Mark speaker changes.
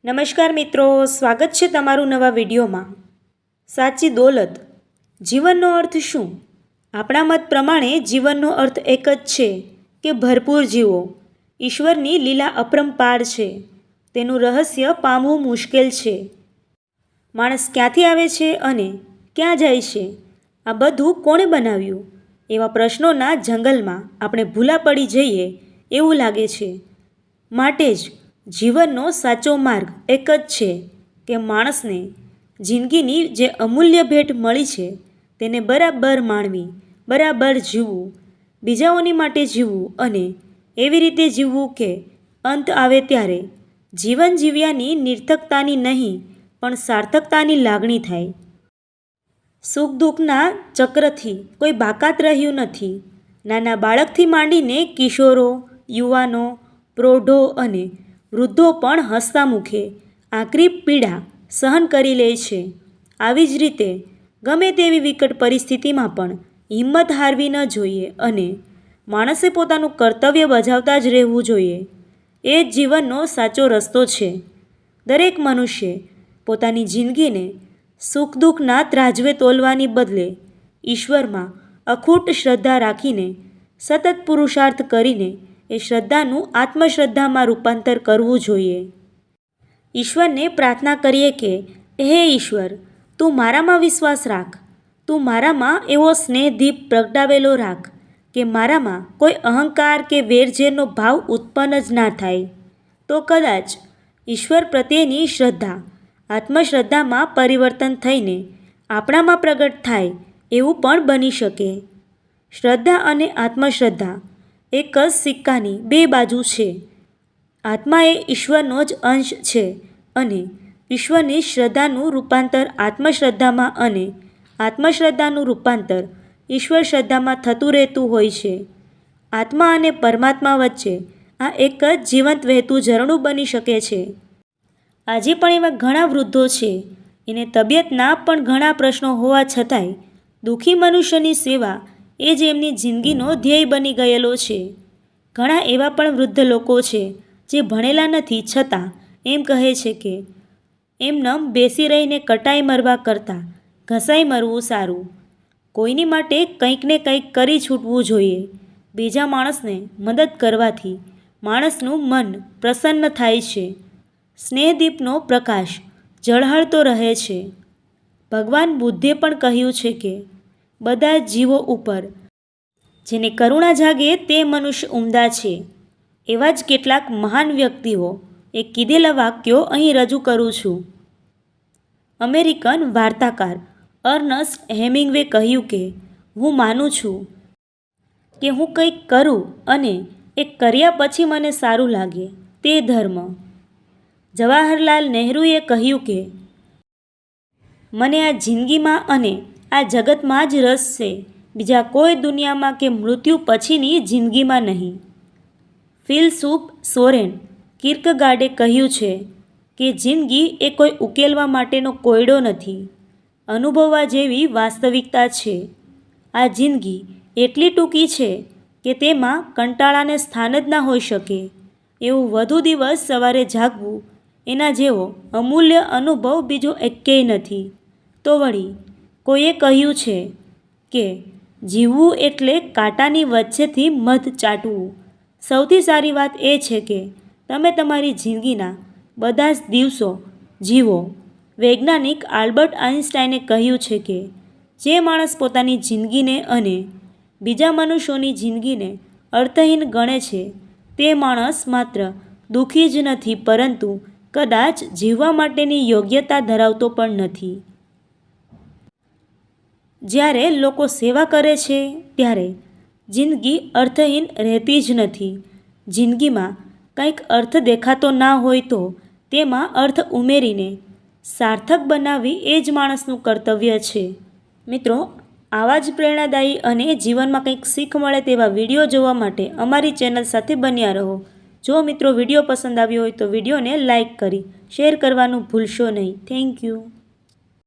Speaker 1: નમસ્કાર મિત્રો, સ્વાગત છે તમારું નવા વિડીયોમાં। સાચી દોલત, જીવનનો અર્થ શું? આપણા મત પ્રમાણે જીવનનો અર્થ એક જ છે કે ભરપૂર જીવો। ઈશ્વરની લીલા અપરંપાર છે, તેનું રહસ્ય પામવું મુશ્કેલ છે। માણસ ક્યાંથી આવે છે અને ક્યાં જાય છે, આ બધું કોણે બનાવ્યું? એવા પ્રશ્નોના જંગલમાં આપણે ભૂલા પડી જઈએ એવું લાગે છે। માટે જ જીવનનો સાચો માર્ગ એક જ છે કે માણસને જિંદગીની જે અમૂલ્ય ભેટ મળી છે તેને બરાબર માણવી, બરાબર જીવવું, બીજાઓની માટે જીવવું અને એવી રીતે જીવવું કે અંત આવે ત્યારે જીવન જીવ્યાની નિર્થકતાની નહીં પણ સાર્થકતાની લાગણી થાય। સુખ દુઃખના ચક્રથી કોઈ બાકાત રહ્યું નથી। નાના બાળકથી માંડીને કિશોરો, યુવાનો, પ્રૌઢો અને વૃદ્ધો પણ હસતા મુખે આકરી પીડા સહન કરી લે છે। આવી જ રીતે ગમે તેવી વિકટ પરિસ્થિતિમાં પણ હિંમત હારવી ન જોઈએ અને માણસે પોતાનું કર્તવ્ય બજાવતા જ રહેવું જોઈએ। એ જ જીવનનો સાચો રસ્તો છે। દરેક મનુષ્ય પોતાની જિંદગીને સુખ દુઃખના ત્રાજવે તોલવાની બદલે ઈશ્વરમાં અખૂટ શ્રદ્ધા રાખીને સતત પુરુષાર્થ કરીને એ શ્રદ્ધાનું આત્મશ્રદ્ધામાં રૂપાંતર કરવું જોઈએ। ઈશ્વરને પ્રાર્થના કરીએ કે હે ઈશ્વર, તું મારામાં વિશ્વાસ રાખ, તું મારામાં એવો સ્નેહદીપ પ્રગટાવેલો રાખ કે મારામાં કોઈ અહંકાર કે વેરઝેરનો ભાવ ઉત્પન્ન જ ના થાય। તો કદાચ ઈશ્વર પ્રત્યેની શ્રદ્ધા આત્મશ્રદ્ધામાં પરિવર્તન થઈને આપણામાં પ્રગટ થાય એવું પણ બની શકે। શ્રદ્ધા અને આત્મશ્રદ્ધા એક જ સિક્કાની બે બાજુ છે। આત્મા એ ઈશ્વરનો જ અંશ છે અને ઈશ્વરની શ્રદ્ધાનું રૂપાંતર આત્મશ્રદ્ધામાં અને આત્મશ્રદ્ધાનું રૂપાંતર ઈશ્વર શ્રદ્ધામાં થતું રહેતું હોય છે। આત્મા અને પરમાત્મા વચ્ચે આ એક જ જીવંત વહેતું ઝરણું બની શકે છે। આજે પણ એવા ઘણા વૃદ્ધો છે, એને તબિયતના પણ ઘણા પ્રશ્નો હોવા છતાંય દુઃખી મનુષ્યની સેવા એ જ એમની જિંદગીનો ધ્યેય બની ગયેલો છે। ઘણા એવા પણ વૃદ્ધ લોકો છે જે ભણેલા નથી છતાં એમ કહે છે કે એમનેમ બેસી રહીને કટાઈ મરવા કરતાં ઘસાઈ મરવું સારું। કોઈની માટે કંઈક ને કંઈક કરી છૂટવું જોઈએ। બીજા માણસને મદદ કરવાથી માણસનું મન પ્રસન્ન થાય છે। સ્નેહદીપનો પ્રકાશ ઝળહળતો રહે છે। ભગવાન બુદ્ધે પણ કહ્યું છે કે બધા જીવો ઉપર જેને કરુણા જાગે તે મનુષ્ય ઉમદા છે। એવા જ કેટલાક મહાન વ્યક્તિઓ એ કીધેલા વાક્યો અહીં રજૂ કરું છું। અમેરિકન વાર્તાકાર અર્નસ્ટ હેમિંગ્વે કહ્યું કે હું માનું છું કે હું કંઈક કરું અને એ કર્યા પછી મને સારું લાગે તે ધર્મ। જવાહરલાલ નહેરુએ કહ્યું કે મને આ જિંદગીમાં અને આ જગતમાં જ રસ છે, બીજા કોઈ દુનિયામાં કે મૃત્યુ પછીની જિંદગીમાં નહીં। ફિલસૂફ સોરેન કીર્કગાર્ડે કહ્યું છે કે જિંદગી એ કોઈ ઉકેલવા માટેનો કોયડો નથી, અનુભવવા જેવી વાસ્તવિકતા છે। આ જિંદગી એટલી ટૂંકી છે કે તેમાં કંટાળાને સ્થાન જ ના હોઈ શકે। એવું વધુ દિવસ સવારે જાગવું એના જેવો અમૂલ્ય અનુભવ બીજો એકેય નથી। તો વળી કોઈએ કહ્યું છે કે જીવવું એટલે કાંટાની વચ્ચેથી મધ ચાટવું। સૌથી સારી વાત એ છે કે તમે તમારી જિંદગીના બધા જ દિવસો જીવો। વૈજ્ઞાનિક આલ્બર્ટ આઇન્સ્ટાઈને કહ્યું છે કે જે માણસ પોતાની જિંદગીને અને બીજા મનુષ્યોની જિંદગીને અર્થહીન ગણે છે તે માણસ માત્ર દુઃખી જ નથી પરંતુ કદાચ જીવવા માટેની યોગ્યતા ધરાવતો પણ નથી। જ્યારે લોકો સેવા કરે છે ત્યારે જિંદગી અર્થહીન રહેતી જ નથી। જિંદગીમાં કંઈક અર્થ દેખાતો ના હોય તો તેમાં અર્થ ઉમેરીને સાર્થક બનાવવી એ જ માણસનું કર્તવ્ય છે। મિત્રો, આવા જ પ્રેરણાદાયી અને જીવનમાં કંઈક શીખ મળે તેવા વિડીયો જોવા માટે અમારી ચેનલ સાથે બન્યા રહો। જો મિત્રો વિડીયો પસંદ આવ્યો હોય તો વિડીયોને લાઇક કરી શેર કરવાનું ભૂલશો નહીં। Thank you.